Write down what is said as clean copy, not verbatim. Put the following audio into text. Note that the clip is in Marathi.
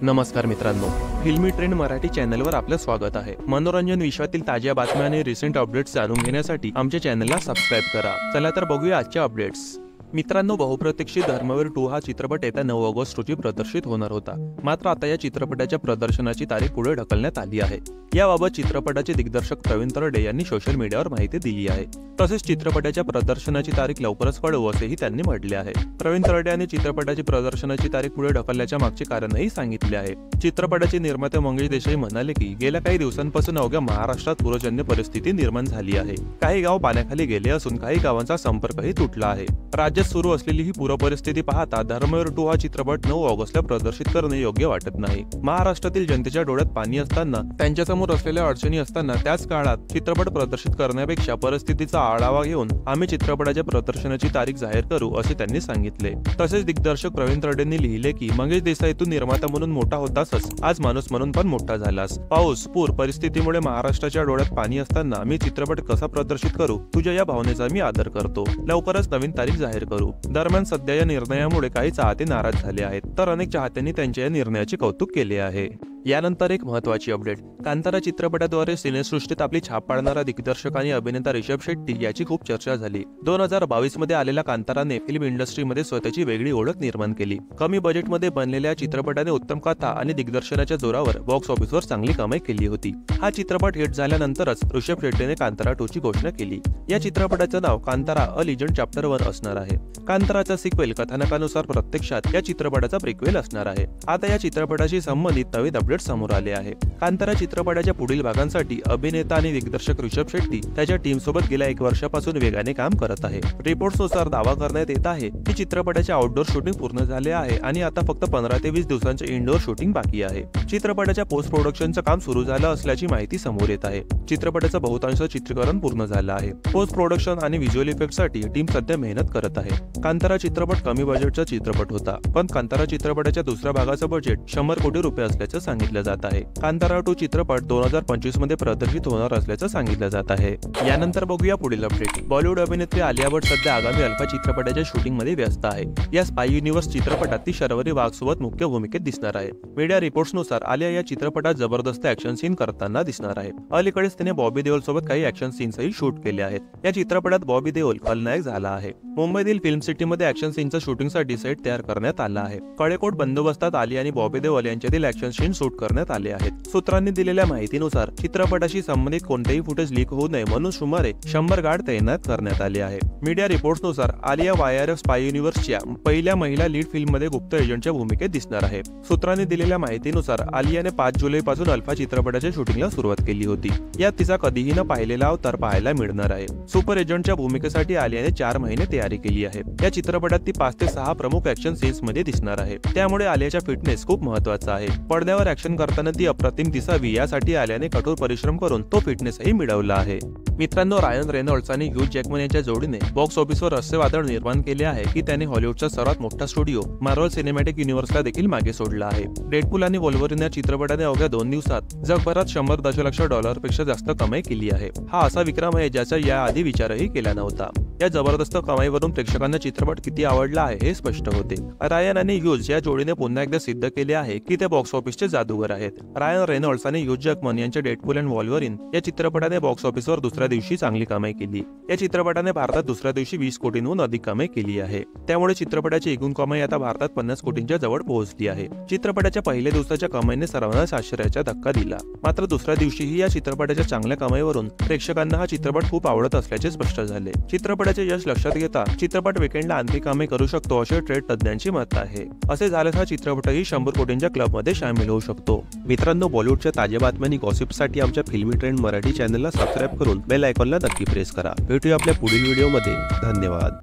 नमस्कार मित्रांनो, फिल्मी ट्रेंड मराठी चॅनलवर आपलं स्वागत आहे। मनोरंजन विश्वातील ताज्या बातम्या आणि रिसेंट अपडेट्स जाणून घेण्यासाठी आमच्या चॅनलला सबस्क्राइब करा। चला तर बघूया आजच्या अपडेट्स। मित्रांनो, बहुप्रतीक्षित धर्मवीर 2 हा चित्रपट येत्या 9 ऑगस्ट रोजी प्रदर्शित होणार होता। मात्र आता या चित्रपटाच्या प्रदर्शनाची तारीख पुढे ढकलण्यात आली आहे। याबाबत चित्रपटाचे दिग्दर्शक प्रवीण तरडे यांनी सोशल मीडियावर माहिती दिली आहे। तसेच चित्रपटाच्या प्रदर्शनाची तारीख लवकरच कळवू असेही त्यांनी म्हटले आहे। प्रवीण तरडे यांनी चित्रपटाची प्रदर्शनाची तारीख पुढे ढकलण्याच्या मागचे कारणही सांगितले आहे। चित्रपटाचे निर्माते मंगेश देसाई म्हणाले की गेल्या काही दिवसांपासून अवघ्या महाराष्ट्रात पूरजन्य परिस्थिती निर्माण झाली आहे। काही गाव पाण्याखाली गेले असून काही गावांचा संपर्कही तुटला आहे। राज्यात सुरू असलेली ही पूर परिस्थिती पाहता धर्मवीर 2 हा चित्रपट 9 ऑगस्टला प्रदर्शित करणे योग्य वाटत नाही। महाराष्ट्रातील जनतेच्या डोळ्यात पाणी असताना, त्यांच्यासमोर असलेल्या अडचणी असताना त्याच काळात चित्रपट प्रदर्शित करण्यापेक्षा परिस्थितीचा आढावा घेऊन आम्ही चित्रपटाच्या प्रदर्शनाची तारीख जाहीर करू असे त्यांनी सांगितले। तसेच दिग्दर्शक प्रवीण तरडेंनी लिहिले की मंगेश देसाई तू निर्माता म्हणून मोठा होतासच, आज माणूस म्हणून पण मोठा झालास। पाऊस, पूर परिस्थितीमुळे महाराष्ट्राच्या डोळ्यात पाणी असताना मी चित्रपट कसा प्रदर्शित करू, तुझ्या या भावनेचा मी आदर करतो। लवकरच नवीन तारीख जाहीर करू। दरम्यान सध्या या निर्णयामुळे काही चाहते नाराज झाले आहेत, तर अनेक चाहत्यांनी त्यांच्या या निर्णयाचे कौतुक केले आहे। यानंतर एक महत्त्वाची अपडेट। कांतारा चित्रपटाद्वारे सिनेसृष्टीत आपली छाप पाडणारा दिग्दर्शक आणि अभिनेता ऋषभ शेट्टी याची खूप चर्चा झाली। 2022 मध्ये आलेल्या कांताराने फिल्म इंडस्ट्रीमध्ये स्वतःची वेगळी ओळख निर्माण केली। कमी बजेटमध्ये बनलेल्या चित्रपटाने उत्तम कथा आणि दिग्दर्शनाच्या जोरावर बॉक्स ऑफिसवर चांगली कमाई केली होती। हा चित्रपट हिट झाल्यानंतरच ऋषभ शेट्टीने कांतारा 2 ची घोषणा केली। या चित्रपटाचे नाव कांतारा अ लिजंड चॅप्टर 1 असणार आहे। कांताराचा सिक्वेल कथानकानुसार प्रत्यक्षात या चित्रपटाचा प्रिक्वेल असणार आहे। आता या चित्रपटाशी संबंधित नवीन अपडेट समोर आले आहे। कांतारा चित्रपटाच्या पुढील भागांसाठी अभिनेता आणि दिग्दर्शक ऋषभ शेट्टी त्याच्या टीम सोबत गेल्या 1 वर्षापासून वेगाने काम करत आहे। रिपोर्ट्सनुसार दावा करण्यात येत आहे की चित्रपटाचे आउटडोर शूटिंग पूर्ण झाले आहे आणि आता फक्त 15 ते 20 दिवसांचे इनडोअर शूटिंग बाकी आहे। चित्रपटाच्या पोस्ट प्रोडक्शनचं काम सुरू झालं असल्याची माहिती समोर येत आहे। चित्रपटाचं बहुतांश चित्रीकरण पूर्ण झालं आहे। पोस्ट प्रोडक्शन आणि व्हिज्युअल इफेक्टसाठी टीम सध्या मेहनत करत आहे। कांतारा चित्रपट कमी बजेटचा चित्रपट होता, पण कांतारा चित्रपटाच्या दुसऱ्या भागाचं बजेट 100 कोटी रुपये असल्याचं सांगितलं जात आहे। कांतारा 2 चित्रपट 2025 मध्ये प्रदर्शित होणार असल्याचं सांगितलं जात आहे। यानंतर बघूया पुढील अपडेट। बॉलिवूड अभिनेत्री आलिया भट्ट सध्या आगामी अल्फा चित्रपटाच्या शूटिंग मध्ये व्यस्त आहे। या स्पाय युनिव्हर्स चित्रपटात ती शर्वरी वाघ सोबत मुख्य भूमिकेत दिसणार आहे। मीडिया रिपोर्ट्सनुसार आलिया या चित्रपटात जबरदस्त ऍक्शन सीन करताना दिसणार आहे। अलीकडेच तिने बॉबी देओल सोबत काही ऍक्शन सीन्सही शूट केले आहेत। या चित्रपटात बॉबी देओल खलनायक झाला आहे। मुंबईतील फिल्म सिटीमध्ये ऍक्शन सीनच्या शूटिंगसाठी सेट तयार करण्यात आला आहे। कडेकोट बंदोबस्तात आलिया आणि बॉबी देओल यांच्यातील ऍक्शन सीन शूट करण्यात आले आहेत। सूत्रांनी दिलेल्या माहितीनुसार चित्रपटाशी संबंधित कोणतेही फुटेज लीक होऊ नये म्हणून सुमारे 100 गार्ड तैनात करण्यात आले आहे। मीडिया रिपोर्ट्सनुसार आलिया YRF स्पाय युनिव्हर्सच्या पहिल्या महिला लीड फिल्ममध्ये गुप्त एजंटच्या भूमिकेत दिसणार आहे। सूत्रांनी दिलेल्या माहितीनुसार आलियाने 5 जुलैपासून अल्फा चित्रपटाच्या शूटिंगला सुरुवात केली होती। यात तिचा कधीही न पाहिलेला अवतार पाहायला मिळणार आहे। सुपर एजंटच्या भूमिकेसाठी आलियाने 4 महिने तयारी केली आहे। या चित्रपटात ती 5 ते 6 प्रमुख ऍक्शन सीन्स मध्ये दिसणार आहे। त्यामुळे आलियाचा फिटनेस खूप महत्त्वाचा आहे। पडद्यावर ऍक्शन करताना ती अप्रतिम दिसावी यासाठी आलियाने कठोर परिश्रम करून तो फिटनेसही मिळवला आहे। मित्रांनो, रायन रेनॉल्ड्स आणि ह्यू जॅकमन यांच्या जोडीने बॉक्स ऑफिसवर असे वादळ निर्माण केले आहे की त्याने हॉलिवूडचा सर्वात मोठा स्टुडिओ मार्वल सिनेमॅटिक युनिव्हर्सला देखील मागे सोडला आहे। डेडपूल आणि वोल्वरिन या चित्रपटाने अवघ्या 2 दिवसात जगभरात 100 दशलक्ष डॉलरपेक्षा जास्त कमाई केली आहे। हा असा विक्रम आहे ज्याचा याआधी विचारही केला नव्हता। या जबरदस्त कमाईवरून प्रेक्षकांना चित्रपट किती आवडला आहे हे स्पष्ट होते। रायन आणि ह्यूज या जोडीने पुन्हा एकदा सिद्ध केले आहे की ते बॉक्स ऑफिसचे जादूगार आहेत। रायन रेनॉल्ड्स आणि ह्यू जॅकमन यांच्या डेडपूल आणि वॉल्वरिन या चित्रपटाने बॉक्स ऑफिसवर दुसऱ्या दिवशी चांगली कमाई केली। या चित्रपटाने भारतात दुसऱ्या दिवशी 20 कोटींहून अधिक कमाई केली आहे। त्यामुळे चित्रपटाची एकूण कमाई आता भारतात 50 कोटींच्या जवळ पोहोचली आहे। चित्रपटाच्या पहिल्या दिवसाच्या कमाईने सर्वांनाच आश्चर्याचा धक्का दिला। मात्र दुसऱ्या दिवशीही या चित्रपटाच्या चांगल्या कमाईवरून प्रेक्षकांना हा चित्रपट खूप आवडत असल्याचे स्पष्ट झाले। चित्रपटाचे यश लक्षात घेता चित्रपट वीकेंडला आणखी कमाई करू शकतो असे ट्रेड तज्ञांची मत आहे। असे झाल्यास हा चित्रपटही 100 कोटींच्या क्लबमध्ये सामील होऊ शकतो। मित्रांनो, बॉलिवूडच्या ताज्या बातम्या आणि गॉसिपसाठी आमच्या फिल्मी ट्रेंड मराठी चॅनलला सबस्क्राइब करून बेल आयकॉनला नक्की प्रेस करा। भेटूया आपल्या पुढील व्हिडिओमध्ये। धन्यवाद।